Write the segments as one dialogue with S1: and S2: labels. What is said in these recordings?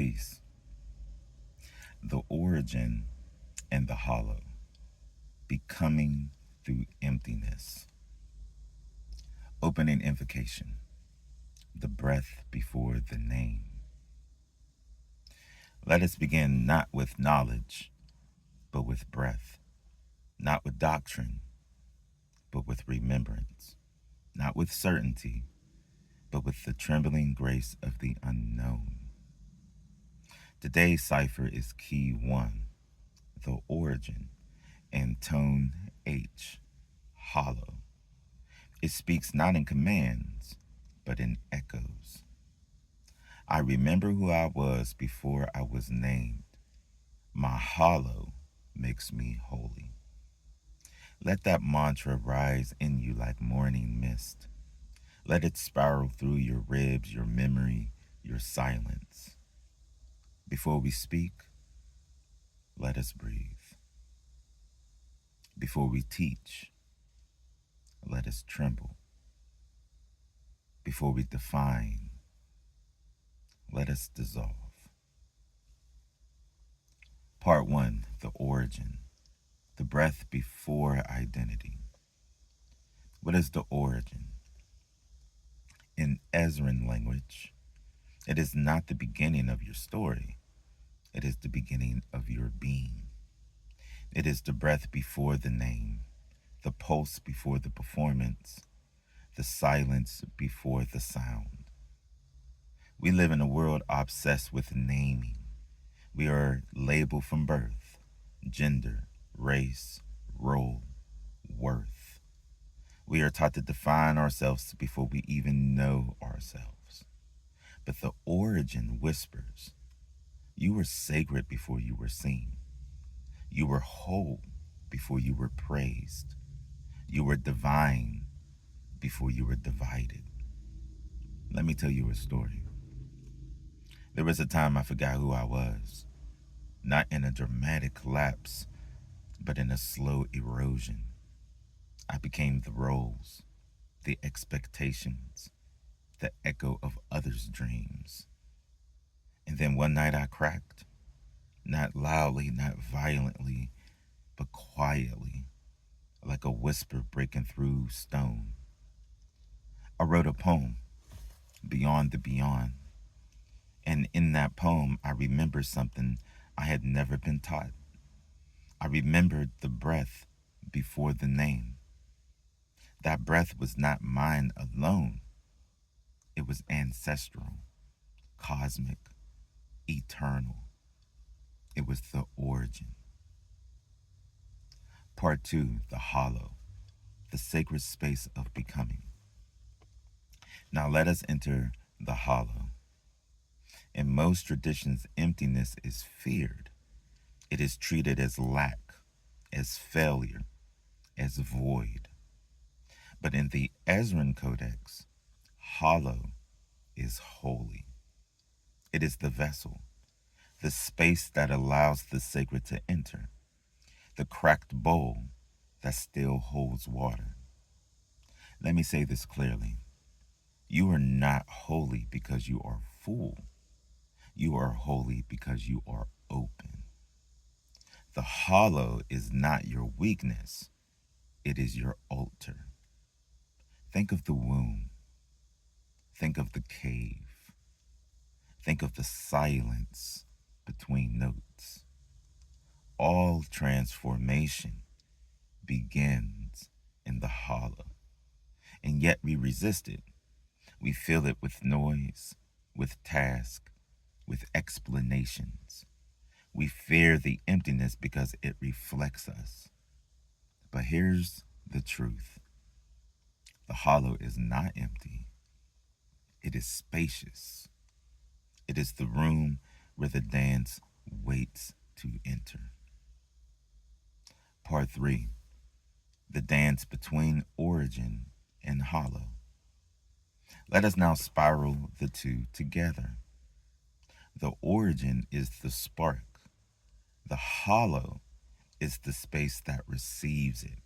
S1: Peace. The origin and the hollow. Becoming through emptiness. Opening invocation. The breath before the name. Let us begin not with knowledge, but with breath. Not with doctrine, but with remembrance. Not with certainty, but with the trembling grace of the unknown. Today's cipher is key 1, the origin, and tone H, hollow. It speaks not in commands, but in echoes. I remember who I was before I was named. My hollow makes me holy. Let that mantra rise in you like morning mist. Let it spiral through your ribs, your memory, your silence. Before we speak, let us breathe. Before we teach, let us tremble. Before we define, let us dissolve. Part 1, the origin, the breath before identity. What is the origin? In Ezran language, it is not the beginning of your story. It is the beginning of your being. It is the breath before the name, the pulse before the performance, the silence before the sound. We live in a world obsessed with naming. We are labeled from birth, gender, race, role, worth. We are taught to define ourselves before we even know ourselves. But the origin whispers, you were sacred before you were seen. You were whole before you were praised. You were divine before you were divided. Let me tell you a story. There was a time I forgot who I was, not in a dramatic collapse, but in a slow erosion. I became the roles, the expectations, the echo of others' dreams. And then one night I cracked, not loudly, not violently, but quietly, like a whisper breaking through stone. I wrote a poem, Beyond the Beyond. And in that poem, I remembered something I had never been taught. I remembered the breath before the name. That breath was not mine alone. It was ancestral, cosmic, eternal. It was the origin. Part 2, the hollow, the sacred space of becoming. Now let us enter the hollow. In most traditions, emptiness is feared. It is treated as lack, as failure, as void. But in the Ezran Codex, hollow is holy. It is the vessel, the space that allows the sacred to enter, the cracked bowl that still holds water. Let me say this clearly. You are not holy because you are full. You are holy because you are open. The hollow is not your weakness. It is your altar. Think of the womb. Think of the cave. Think of the silence between notes. All transformation begins in the hollow. And yet we resist it. We fill it with noise, with task, with explanations. We fear the emptiness because it reflects us. But here's the truth. The hollow is not empty. It is spacious. It is the room where the dance waits to enter. Part 3, the dance between origin and hollow. Let us now spiral the two together. The origin is the spark. The hollow is the space that receives it.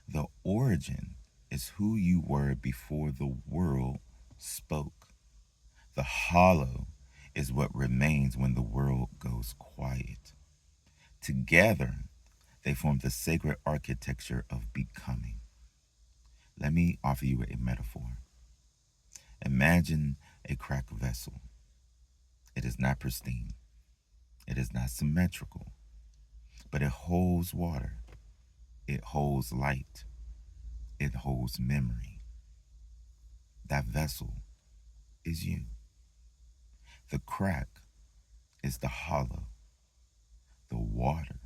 S1: The origin is who you were before the world spoke. The hollow is what remains when the world goes quiet. Together, they form the sacred architecture of becoming. Let me offer you a metaphor. Imagine a cracked vessel. It is not pristine, it is not symmetrical, but it holds water, it holds light, it holds memory. That vessel is you. The crack is the hollow, the water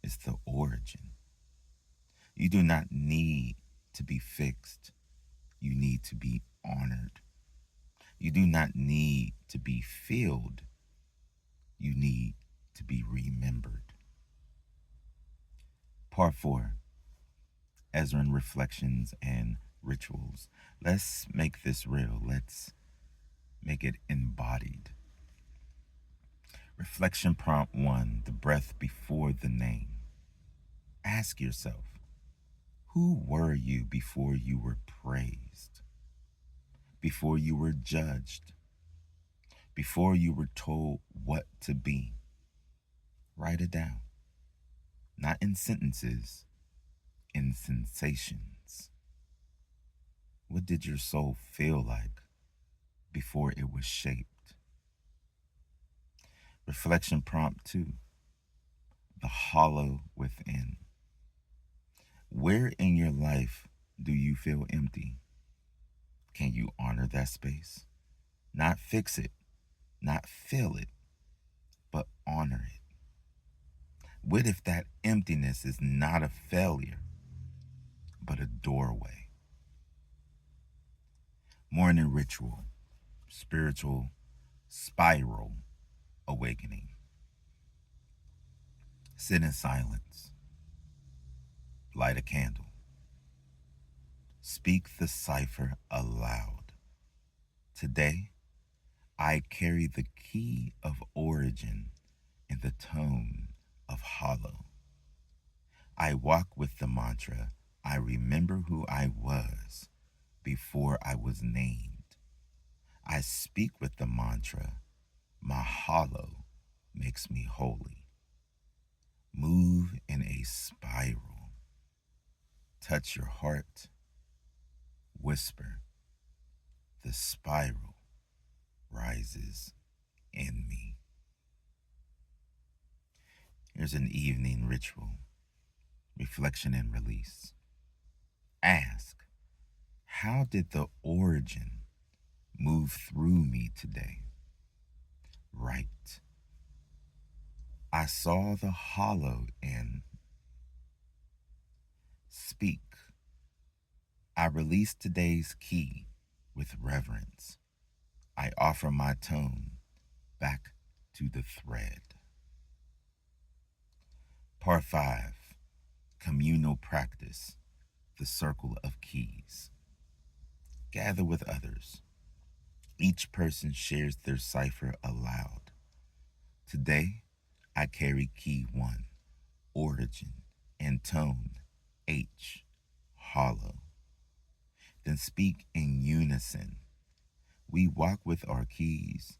S1: is the origin. You do not need to be fixed, you need to be honored. You do not need to be filled, you need to be remembered. Part 4, Ezran Reflections and Rituals. Let's make this real. Let's make it embodied. Reflection prompt 1, the breath before the name. Ask yourself, who were you before you were praised? Before you were judged? Before you were told what to be? Write it down. Not in sentences, in sensations. What did your soul feel like before it was shaped? Reflection prompt 2, the hollow within. Where in your life do you feel empty? Can you honor that space? Not fix it, not fill it, but honor it. What if that emptiness is not a failure, but a doorway? Morning ritual, spiritual spiral awakening. Sit in silence. Light a candle. Speak the cipher aloud. Today, I carry the key of origin in the tone of hollow. I walk with the mantra, I remember who I was before I was named. I speak with the mantra, my hollow makes me holy. Move in a spiral. Touch your heart. Whisper, the spiral rises in me. Here's an evening ritual, reflection and release. Ask, how did the origin move through me today? Write, I saw the hollow in. Speak, I release today's key with reverence. I offer my tone back to the thread. Part 5, communal practice, the circle of keys. Gather with others. Each person shares their cipher aloud. Today, I carry key 1, origin, and tone, H, hollow. Then speak in unison. We walk with our keys.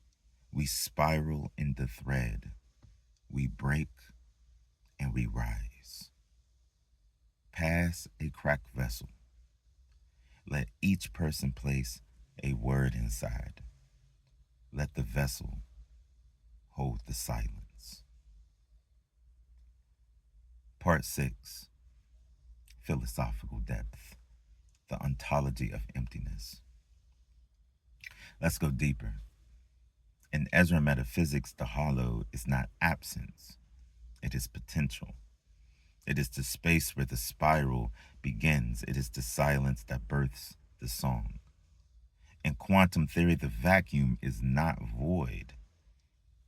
S1: We spiral in the thread. We break and we rise. Pass a cracked vessel. Let each person place a word inside. Let the vessel hold the silence. Part 6, philosophical depth, the ontology of emptiness. Let's go deeper. In Ezra metaphysics, the hollow is not absence, it is potential. It is the space where the spiral begins. It is the silence that births the song. In quantum theory, the vacuum is not void.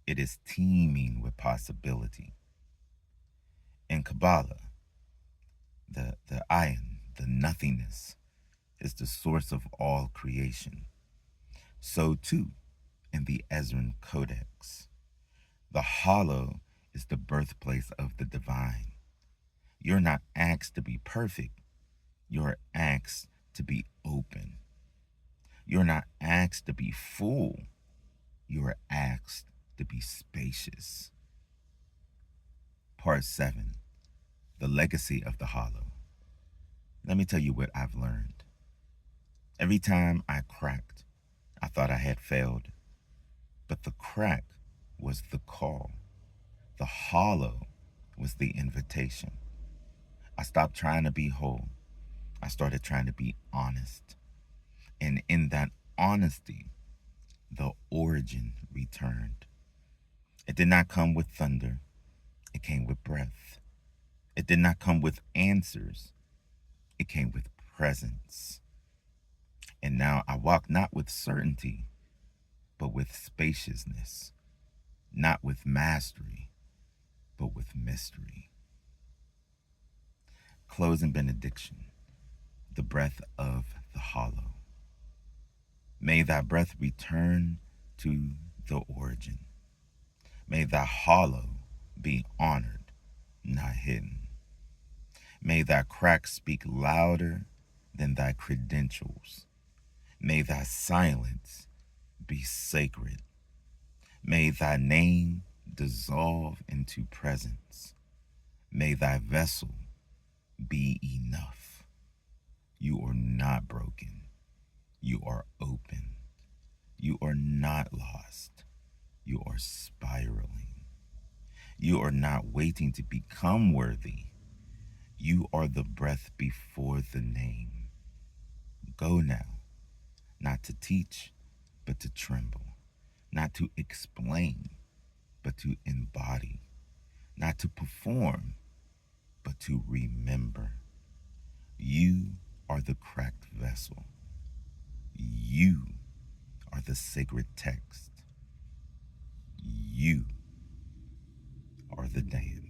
S1: It is teeming with possibility. In Kabbalah, the ayin, the nothingness, is the source of all creation. So too, in the Ezran Codex, the hollow is the birthplace of the divine. You're not asked to be perfect. You're asked to be open. You're not asked to be full. You are asked to be spacious. Part 7, the legacy of the hollow. Let me tell you what I've learned. Every time I cracked, I thought I had failed. But the crack was the call. The hollow was the invitation. I stopped trying to be whole. I started trying to be honest. And in that honesty, the origin returned. It did not come with thunder. It came with breath. It did not come with answers. It came with presence. And now I walk not with certainty, but with spaciousness. Not with mastery, but with mystery. Closing benediction. The breath of the hollow. May thy breath return to the origin. May thy hollow be honored, not hidden. May thy crack speak louder than thy credentials. May thy silence be sacred. May thy name dissolve into presence. May thy vessel be enough. You are not broken. You are open. You are not lost. You are spiraling. You are not waiting to become worthy. You are the breath before the name. Go now, not to teach, but to tremble, not to explain, but to embody, not to perform, but to remember. You are the cracked vessel. You are the sacred text. You are the dance.